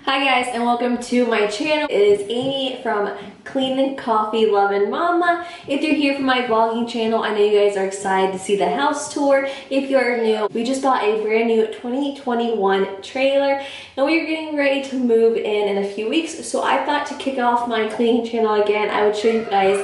Hi guys, and welcome to my channel. It is Amy from Clean Coffee Lovin' Mama. If you're here for my vlogging channel, I know you guys are excited to see the house tour. If you're new, we just bought a brand new 2021 trailer and we're getting ready to move in a few weeks. So I thought to kick off my cleaning channel again, I would show you guys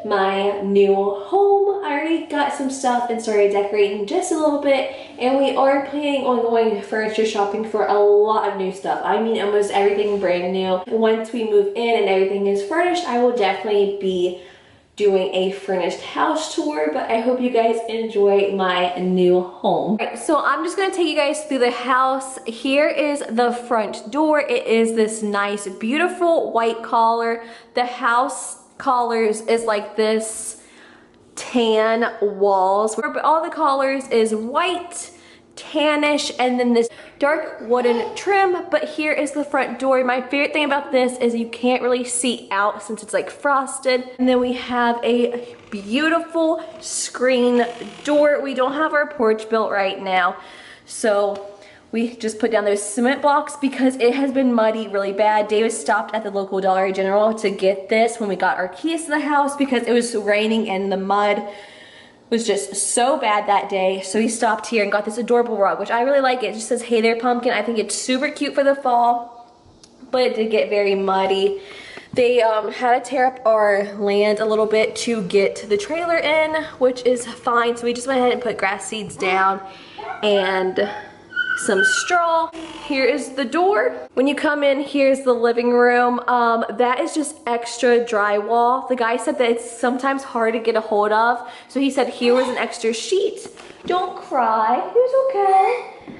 my new home. I already got some stuff and started decorating just a little bit, and we are planning on going furniture shopping for a lot of new stuff. I mean almost everything brand new. Once we move in and everything is furnished, I will definitely be doing a furnished house tour, but I hope you guys enjoy my new home. Right, so I'm just gonna take you guys through the house. Here is the front door. It is this nice, beautiful white color. The house colors is like this tan walls, but all the colors is white, tannish, and then this dark wooden trim. But here is the front door. My favorite thing about this is you can't really see out since it's like frosted. And then we have a beautiful screen door. We don't have our porch built right now, so we just put down those cement blocks because it has been muddy really bad. David stopped at the local Dollar General to get this when we got our keys to the house because it was raining and the mud was just so bad that day. So he stopped here and got this adorable rug, which I really like. It just says, "Hey there, pumpkin." I think it's super cute for the fall, but it did get very muddy. They had to tear up our land a little bit to get the trailer in, which is fine. So we just went ahead and put grass seeds down and some straw. Here is the door. When you come in, here's the living room. That is just extra drywall. The guy said that it's sometimes hard to get a hold of, so he said here was an extra sheet. Don't cry, it's okay.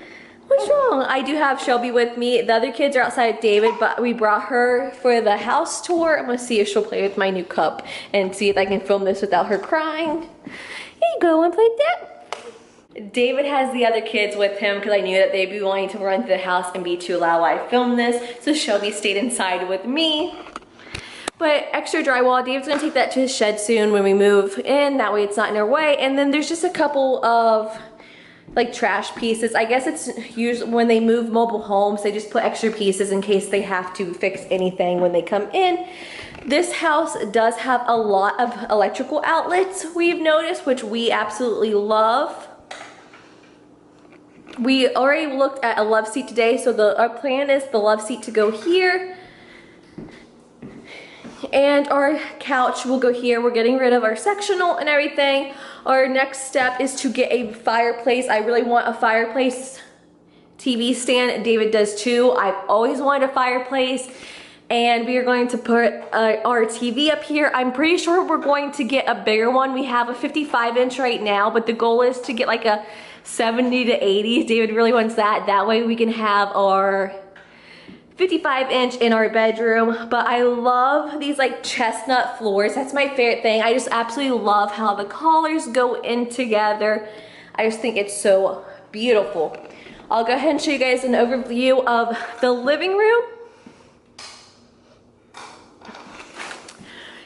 What's wrong? I do have Shelby with me. The other kids are outside with David, but we brought her for the house tour. I'm gonna see if she'll play with my new cup and see if I can film this without her crying. Here you go, wanna play with that? David has the other kids with him because I knew that they'd be wanting to run through the house and be too loud while I filmed this, so Shelby stayed inside with me. But extra drywall, David's gonna take that to his shed soon when we move in, that way it's not in our way. And then there's just a couple of like trash pieces. I guess it's usually when they move mobile homes, they just put extra pieces in case they have to fix anything when they come in. This house does have a lot of electrical outlets, we've noticed, which we absolutely love. We already looked at a love seat today, so our plan is the love seat to go here. And our couch will go here. We're getting rid of our sectional and everything. Our next step is to get a fireplace. I really want a fireplace TV stand. David does too. I've always wanted a fireplace. And we are going to put our TV up here. I'm pretty sure we're going to get a bigger one. We have a 55-inch right now, but the goal is to get like a 70 to 80. David really wants that. That way we can have our 55-inch in our bedroom. But I love these like chestnut floors. That's my favorite thing. I just absolutely love how the colors go in together. I just think it's so beautiful. I'll go ahead and show you guys an overview of the living room.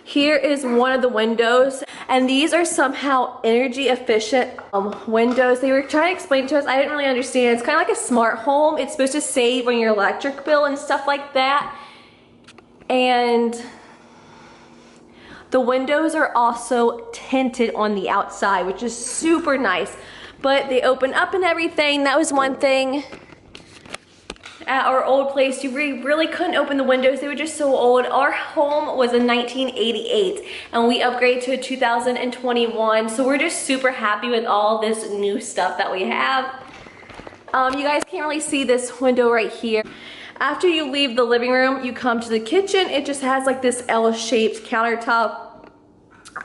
Here is one of the windows, and these are somehow energy efficient windows. They were trying to explain to us, I didn't really understand. It's kind of like a smart home. It's supposed to save on your electric bill and stuff like that. And the windows are also tinted on the outside, which is super nice. But they open up and everything. That was one thing. At our old place, you really couldn't open the windows. They were just so old. Our home was in 1988 and we upgraded to a 2021. So we're just super happy with all this new stuff that we have. You guys can't really see this window right here. After you leave the living room, you come to the kitchen. It just has like this L-shaped countertop.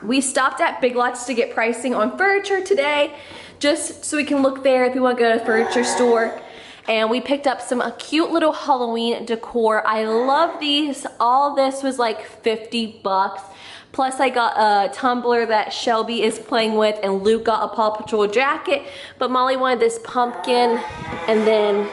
We stopped at Big Lots to get pricing on furniture today, just so we can look there if we want to go to a furniture store. And we picked up some cute little Halloween decor. I love these. All this was like 50 bucks. Plus I got a tumbler that Shelby is playing with, and Luke got a Paw Patrol jacket. But Molly wanted this pumpkin, and then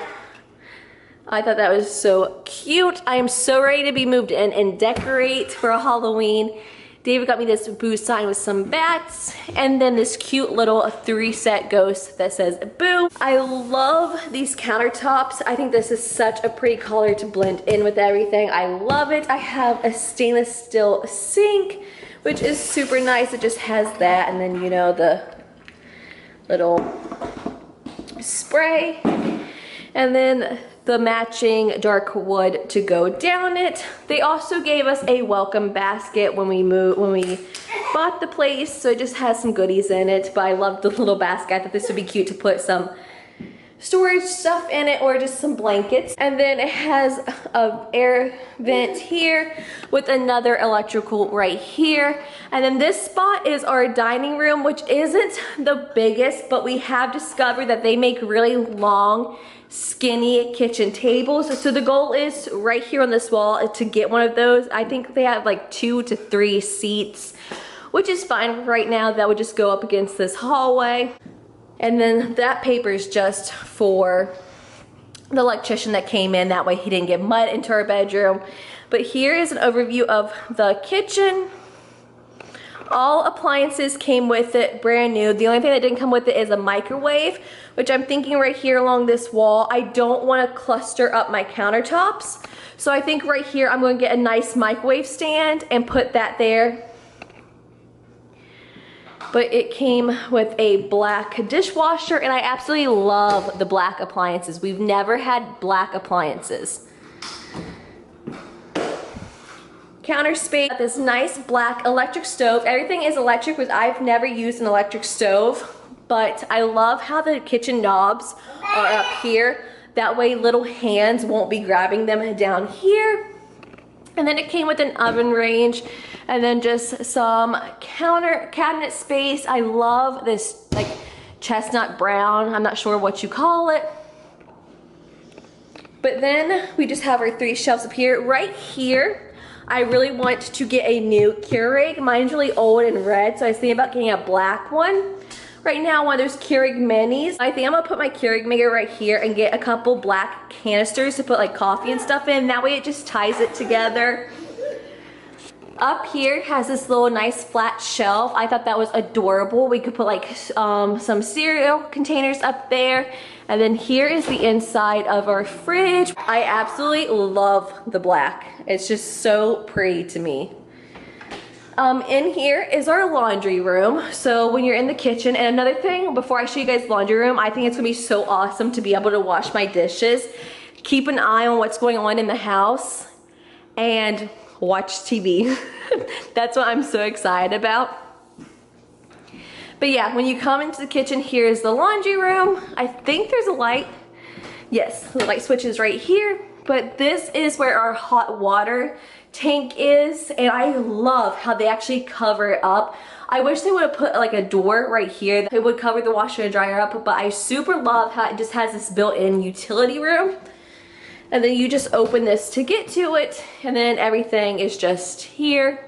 I thought that was so cute. I am so ready to be moved in and decorate for Halloween. David got me this boo sign with some bats, and then this cute little 3-set ghost that says boo. I love these countertops. I think this is such a pretty color to blend in with everything. I love it. I have a stainless steel sink, which is super nice. It just has that, and then, you know, the little spray, and then the matching dark wood to go down it. They also gave us a welcome basket when we bought the place, so it just has some goodies in it, but I love the little basket. I thought this would be cute to put some storage stuff in it or just some blankets. And then it has a air vent here with another electrical right here. And then this spot is our dining room, which isn't the biggest, but we have discovered that they make really long, skinny kitchen tables. So the goal is right here on this wall to get one of those. I think they have like 2 to 3 seats, which is fine right now. That would just go up against this hallway. And then that paper is just for the electrician that came in. That way he didn't get mud into our bedroom. But here is an overview of the kitchen. All appliances came with it, brand new. The only thing that didn't come with it is a microwave, which I'm thinking right here along this wall, I don't want to cluster up my countertops. So I think right here I'm going to get a nice microwave stand and put that there. But it came with a black dishwasher, and I absolutely love the black appliances. We've never had black appliances. Counter space, this nice black electric stove. Everything is electric, which I've never used an electric stove, but I love how the kitchen knobs are up here. That way little hands won't be grabbing them down here. And then it came with an oven range, and then just some counter cabinet space. I love this like chestnut brown. I'm not sure what you call it. But then we just have our 3 shelves up here. Right here, I really want to get a new Keurig. Mine's really old and red, so I was thinking about getting a black one. Right now, one of those Keurig minis. I think I'm gonna put my Keurig maker right here and get a couple black canisters to put like coffee and stuff in. That way it just ties it together. Up here has this little nice flat shelf. I thought that was adorable. We could put like some cereal containers up there. And then here is the inside of our fridge. I absolutely love the black. It's just so pretty to me. In here is our laundry room. So when you're in the kitchen, and another thing before I show you guys laundry room, I think it's gonna be so awesome to be able to wash my dishes, keep an eye on what's going on in the house, and watch TV. That's what I'm so excited about. But yeah, when you come into the kitchen, here's the laundry room. I think there's a light. Yes, the light switch is right here. But this is where our hot water tank is, and I love how they actually cover it up. I wish they would have put like a door right here that would cover the washer and dryer up, but I super love how it just has this built-in utility room. And then you just open this to get to it, and then everything is just here.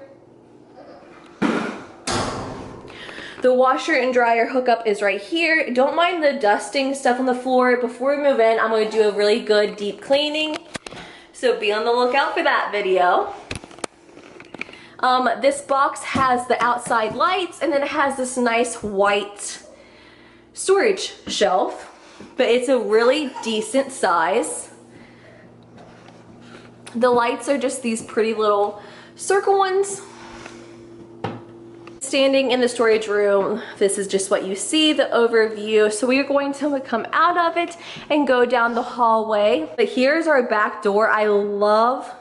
The washer and dryer hookup is right here. Don't mind the dusting stuff on the floor. Before we move in, I'm going to do a really good deep cleaning. So be on the lookout for that video. This box has the outside lights, and then it has this nice white storage shelf. But it's a really decent size. The lights are just these pretty little circle ones. Standing in the storage room, this is just what you see, the overview. So we are going to come out of it and go down the hallway. But here's our back door. I love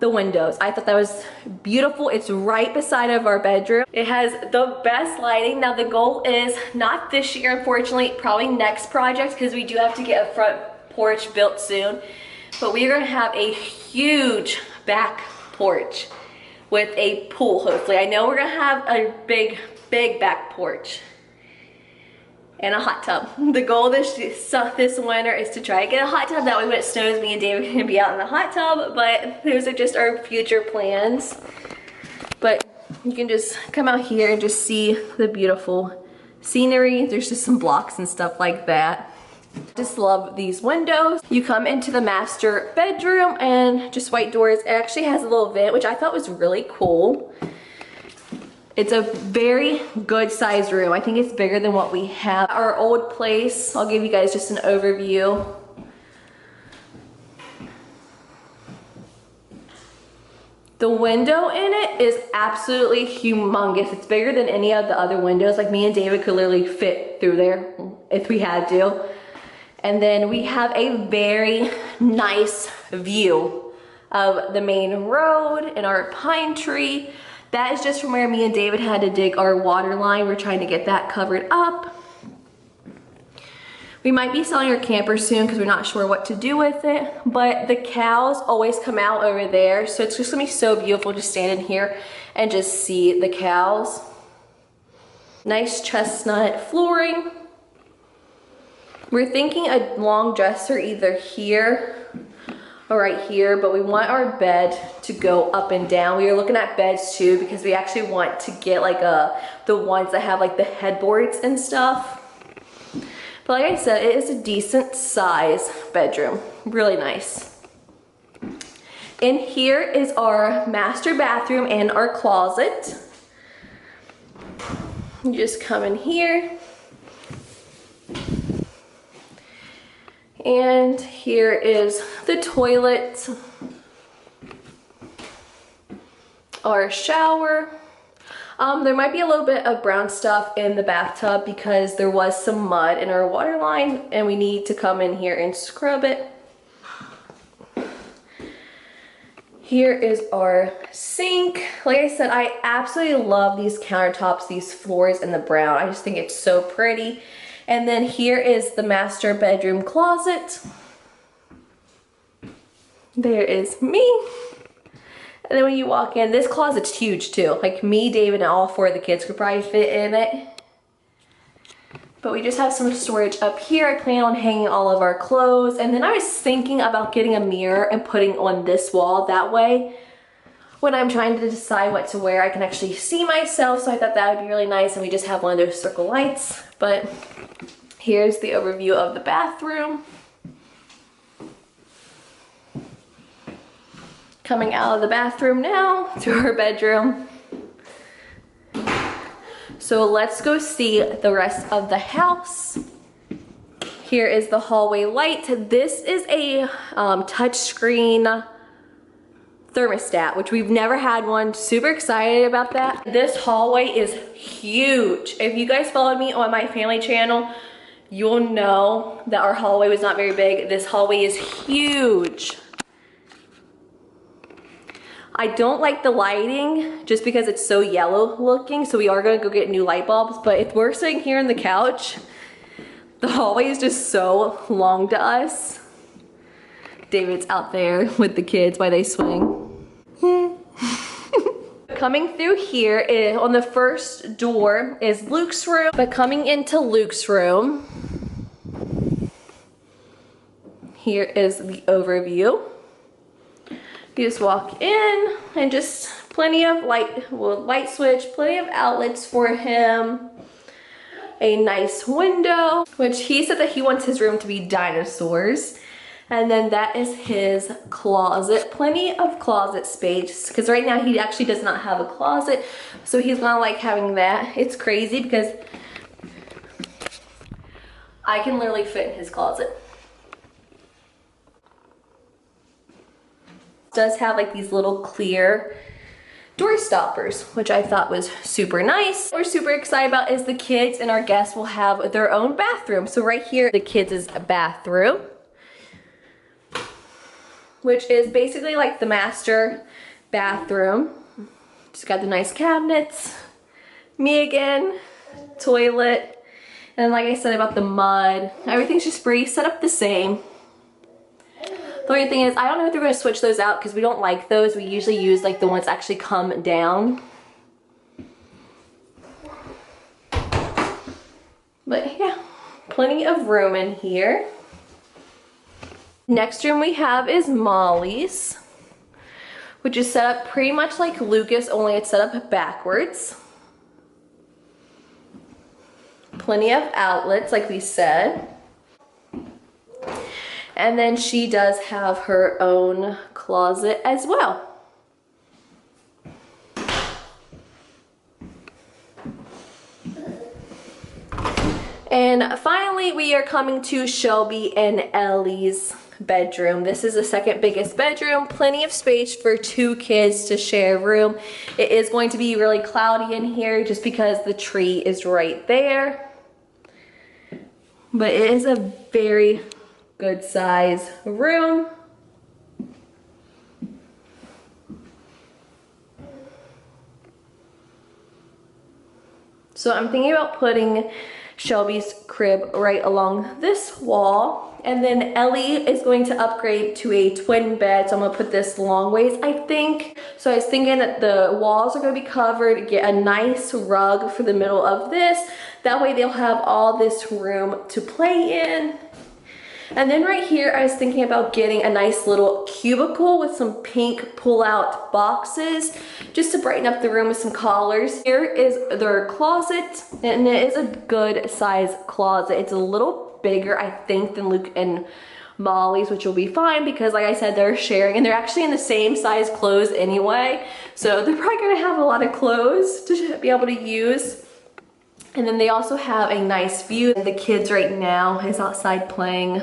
the windows. I thought that was beautiful. It's right beside of our bedroom. It has the best lighting. Now the goal is not this year, unfortunately, probably next project, because we do have to get a front porch built soon. But we are gonna have a huge back porch with a pool, hopefully. I know we're gonna have a big back porch and a hot tub. The goal this winter is to try to get a hot tub. That way when it snows, me and David can be out in the hot tub, but those are just our future plans. But you can just come out here and just see the beautiful scenery. There's just some blocks and stuff like that. Just love these windows. You come into the master bedroom and just white doors. It actually has a little vent, which I thought was really cool. It's a very good sized room. I think it's bigger than what we have. Our old place, I'll give you guys just an overview. The window in it is absolutely humongous. It's bigger than any of the other windows. Like me and David could literally fit through there if we had to. And then we have a very nice view of the main road and our pine tree. That is just from where me and David had to dig our water line. We're trying to get that covered up. We might be selling our camper soon because we're not sure what to do with it, but the cows always come out over there, so it's just gonna be so beautiful just standing here and just see the cows. Nice chestnut flooring. We're thinking a long dresser either here or right here, but we want our bed to go up and down. We are looking at beds too because we actually want to get like the ones that have like the headboards and stuff. But like I said, it is a decent size bedroom. Really nice. In here is our master bathroom and our closet. You just come in here. And here is the toilet. Our shower. There might be a little bit of brown stuff in the bathtub because there was some mud in our water line and we need to come in here and scrub it. Here is our sink. Like I said, I absolutely love these countertops, these floors, and the brown. I just think it's so pretty. And then here is the master bedroom closet. There is me. And then when you walk in, this closet's huge too. Like me, David, and all four of the kids could probably fit in it. But we just have some storage up here. I plan on hanging all of our clothes. And then I was thinking about getting a mirror and putting on this wall. That way, when I'm trying to decide what to wear, I can actually see myself. So I thought that would be really nice. And we just have one of those circle lights. But here's the overview of the bathroom. Coming out of the bathroom now to our bedroom. So let's go see the rest of the house. Here is the hallway light. This is a touchscreen thermostat, which we've never had one. Super excited about that. This hallway is huge. If you guys followed me on my family channel, you'll know that our hallway was not very big. This hallway is huge. I don't like the lighting just because it's so yellow looking, so we are gonna go get new light bulbs, but if we're sitting here on the couch, the hallway is just so long to us. David's out there with the kids while they swing. Coming through here on the first door is Luke's room, but coming into Luke's room, here is the overview. You just walk in and just plenty of light switch, plenty of outlets for him. A nice window, which he said that he wants his room to be dinosaurs. And then that is his closet. Plenty of closet space, because right now he actually does not have a closet. So he's gonna like having that. It's crazy because I can literally fit in his closet. Does have like these little clear door stoppers, which I thought was super nice. What we're super excited about is the kids and our guests will have their own bathroom. So right here, the kids' bathroom, which is basically like the master bathroom. Just got the nice cabinets, me again, toilet, and like I said about the mud, everything's just pretty set up the same. The only thing is, I don't know if they're going to switch those out because we don't like those. We usually use like the ones that actually come down. But yeah, plenty of room in here. Next room we have is Molly's, which is set up pretty much like Lucas, only it's set up backwards. Plenty of outlets, like we said. And then she does have her own closet as well. And finally, we are coming to Shelby and Ellie's bedroom. This is the second biggest bedroom. Plenty of space for 2 kids to share a room. It is going to be really cloudy in here just because the tree is right there. But it is a very good size room. So I'm thinking about putting Shelby's crib right along this wall, and then Ellie is going to upgrade to a twin bed, so I'm gonna put this long ways, I think. So I was thinking that the walls are gonna be covered, get a nice rug for the middle of this. That way they'll have all this room to play in. And then right here, I was thinking about getting a nice little cubicle with some pink pull-out boxes just to brighten up the room with some collars. Here is their closet, and it is a good size closet. It's a little bigger, I think, than Luke and Molly's, which will be fine because, like I said, they're sharing, and they're actually in the same size clothes anyway. So they're probably gonna have a lot of clothes to be able to use. And then they also have a nice view. The kids right now is outside playing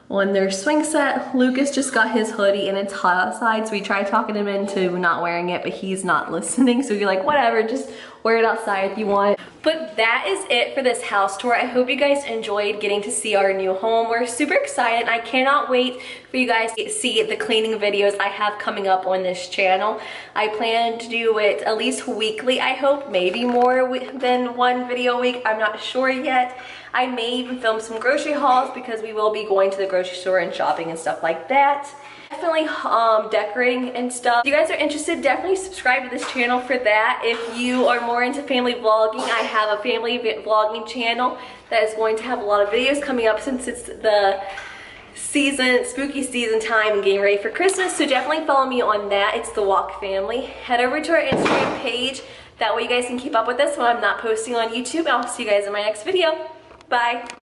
on their swing set. Lucas just got his hoodie and it's hot outside, so we tried talking him into not wearing it, but he's not listening. So we're like, whatever, just wear it outside if you want. But that is it for this house tour. I hope you guys enjoyed getting to see our new home. We're super excited. I cannot wait for you guys to see the cleaning videos I have coming up on this channel. I plan to do it at least weekly, I hope, maybe more than one video a week. I'm not sure yet. I may even film some grocery hauls because we will be going to the grocery store and shopping and stuff like that. Definitely decorating and stuff. If you guys are interested, definitely subscribe to this channel for that. If you are more into family vlogging, I have a family vlogging channel that is going to have a lot of videos coming up since it's the season, spooky season time and getting ready for Christmas. So definitely follow me on that. It's the Walk Family. Head over to our Instagram page. That way you guys can keep up with us when I'm not posting on YouTube. I'll see you guys in my next video. Bye.